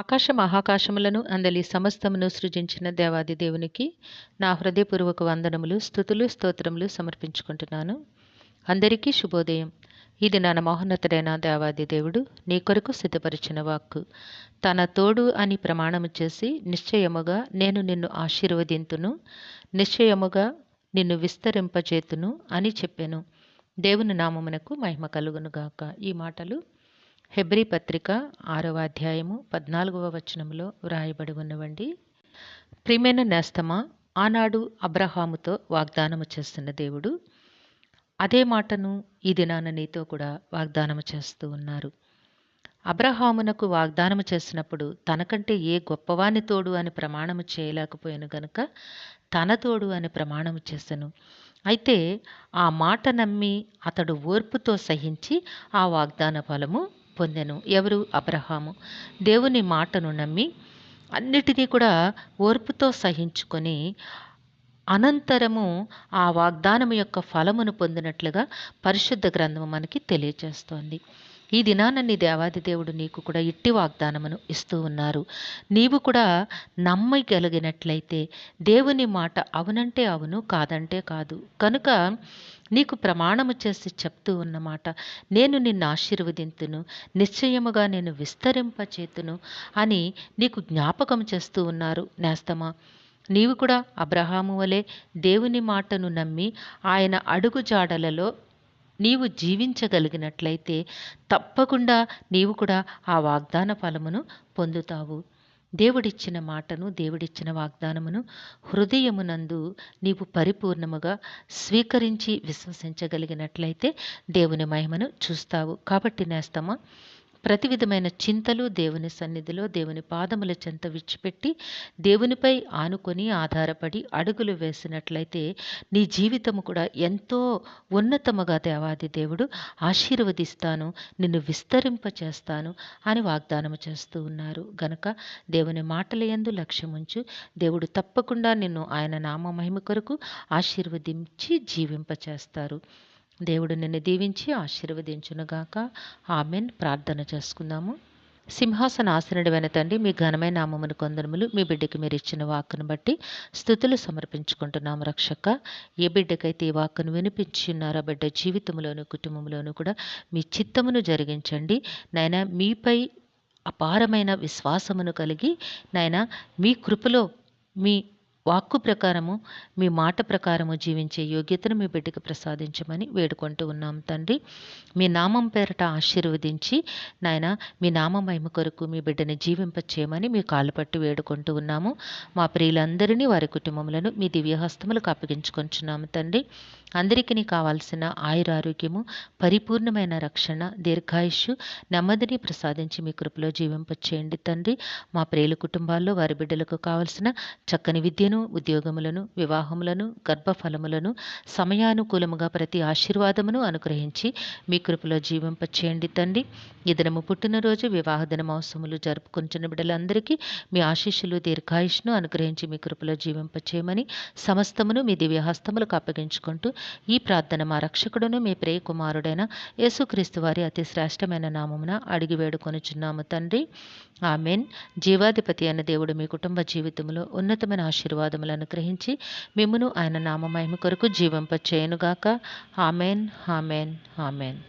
ఆకాశ మహాకాశములను అందలి సమస్తమును సృజించిన దేవాది దేవునికి నా హృదయపూర్వక వందనములు, స్తుతులు, స్తోత్రములు సమర్పించుకుంటున్నాను. అందరికీ శుభోదయం. ఇది నా మహోన్నతుడైన దేవాది దేవుడు నీ కొరకు సిద్ధపరిచిన వాక్కు. తన తోడు అని ప్రమాణము చేసి, నిశ్చయముగా నేను నిన్ను ఆశీర్వదింతును, నిశ్చయముగా నిన్ను విస్తరింపజేతును అని చెప్పెను. దేవుని నామమునకు మహిమ కలుగునుగాక. ఈ మాటలు హెబ్రీ పత్రిక 6వ అధ్యాయము 14వ వచనంలో వ్రాయబడి ఉన్నవండి. ప్రియమైన నేస్తమా, ఆనాడు అబ్రహాముతో వాగ్దానము చేస్తున్న దేవుడు అదే మాటను ఈ దినాన నీతో కూడా వాగ్దానము చేస్తూ ఉన్నారు. అబ్రహామునకు వాగ్దానము చేసినప్పుడు తనకంటే ఏ గొప్పవాని తోడు అని ప్రమాణము చేయలేకపోయాను గనుక తన తోడు అని ప్రమాణము చేసెను. అయితే ఆ మాట నమ్మి అతడు ఓర్పుతో సహించి ఆ వాగ్దాన ఫలము పొందెను. ఎవరు? అబ్రహాము. దేవుని మాటను నమ్మి అన్నిటినీ కూడా ఓర్పుతో సహించుకొని అనంతరము ఆ వాగ్దానము యొక్క ఫలమును పొందినట్లుగా పరిశుద్ధ గ్రంథము మనకి తెలియజేస్తోంది. ఈ దినాన నీ దేవాది దేవుడు నీకు కూడా ఇట్టి వాగ్దానమును ఇస్తూ ఉన్నారు. నీవు కూడా నమ్మగలిగినట్లయితే దేవుని మాట అవునంటే అవును, కాదంటే కాదు. కనుక నీకు ప్రమాణము చేసి చెప్తూ ఉన్నమాట, నేను నిన్ను ఆశీర్వదింతును, నిశ్చయముగా నేను విస్తరింపచేతును అని నీకు జ్ఞాపకం చేస్తూ ఉన్నారు. నేస్తమా, నీవు కూడా అబ్రహాము వలె దేవుని మాటను నమ్మి ఆయన అడుగు జాడలలో నీవు జీవించగలిగినట్లయితే తప్పకుండా నీవు కూడా ఆ వాగ్దాన ఫలమును పొందుతావు. దేవుడిచ్చిన మాటను, దేవుడిచ్చిన వాగ్దానమును హృదయమునందు నీవు పరిపూర్ణముగా స్వీకరించి విశ్వసించగలిగినట్లయితే దేవుని మహిమను చూస్తావు. కాబట్టి నేస్తమా, ప్రతి విధమైన చింతలు దేవుని సన్నిధిలో దేవుని పాదముల చెంత విడిచిపెట్టి దేవునిపై ఆనుకొని ఆధారపడి అడుగులు వేసినట్లయితే నీ జీవితము కూడా ఎంతో ఉన్నతముగా దేవాది దేవుడు ఆశీర్వదిస్తాను, నిన్ను విస్తరింపచేస్తాను అని వాగ్దానము చేస్తూ ఉన్నారు. గనుక దేవుని మాటల యందు లక్ష్యముంచు. దేవుడు తప్పకుండా నిన్ను ఆయన నామ మహిమ కొరకు ఆశీర్వదించి జీవింపచేస్తారు. దేవుడు నిన్ను దీవించి ఆశీర్వదించునుగాక. ఆమెన్. ప్రార్థన చేసుకుందాము. సింహాసనాసనుడైన తండ్రి, మీ ఘనమైన నామమును కొందరములు, మీ బిడ్డకి మీరు ఇచ్చిన వాక్కును బట్టి స్తుతులు సమర్పించుకుంటున్నాము. రక్షక, ఏ బిడ్డకైతే ఈ వాక్కును వినిపించి ఉన్నారో బిడ్డ జీవితంలోను కుటుంబంలోనూ కూడా మీ చిత్తమును జరిగించండి. నాయనా, మీపై అపారమైన విశ్వాసమును కలిగి నాయనా మీ కృపలో మీ వాక్కు ప్రకారము మీ మాట ప్రకారము జీవించే యోగ్యతను మీ బిడ్డకు ప్రసాదించమని వేడుకుంటూ ఉన్నాం తండ్రి. మీ నామం పేరట ఆశీర్వదించి నాయన మీ నామ మహిమ కొరకు మీ బిడ్డని జీవింపచేయమని మీ కాళ్ళు పట్టి వేడుకుంటూ ఉన్నాము. మా ప్రియులందరినీ వారి కుటుంబములను మీ దివ్యహస్తములకు అప్పగించుకొంచున్నాము తండ్రి. అందరికీ కావాల్సిన ఆయురారోగ్యము, పరిపూర్ణమైన రక్షణ, దీర్ఘాయుష్యు, నెమ్మదిని ప్రసాదించి మీ కృపలో జీవింపచేయండి తండ్రి. మా ప్రియుల కుటుంబాల్లో వారి బిడ్డలకు కావలసిన చక్కని విద్యను, ఉద్యోగములను, వివాహములను, గర్భఫలములను, సమయానుకూలముగా ప్రతి ఆశీర్వాదమును అనుగ్రహించి మీ కృపలో జీవింపచేయండి తండ్రి. ఈ దినము పుట్టినరోజు, వివాహ దినమోత్సవములు జరుపుకుంటున్న బిడ్డలందరికీ మీ ఆశీస్సులు, దీర్ఘాయుష్ను అనుగ్రహించి మీ కృపలో జీవింపచేయమని సమస్తమును మీ దివ్యహస్తములకు అప్పగించుకుంటూ ఈ ప్రార్థన మా రక్షకుడును మీ ప్రియ కుమారుడైన యేసుక్రీస్తు వారి అతి శ్రేష్టమైన నామమున అడిగి వేడుకొనుచున్నాము తండ్రి. ఆమెన్. జీవాధిపతి అయిన దేవుడు మీ కుటుంబ జీవితంలో ఉన్నతమైన ఆశీర్వాదములను అనుగ్రహించి మిమ్మును ఆయన నామ మహిమ కొరకు జీవింపచేయునుగాక. Amen, amen, amen.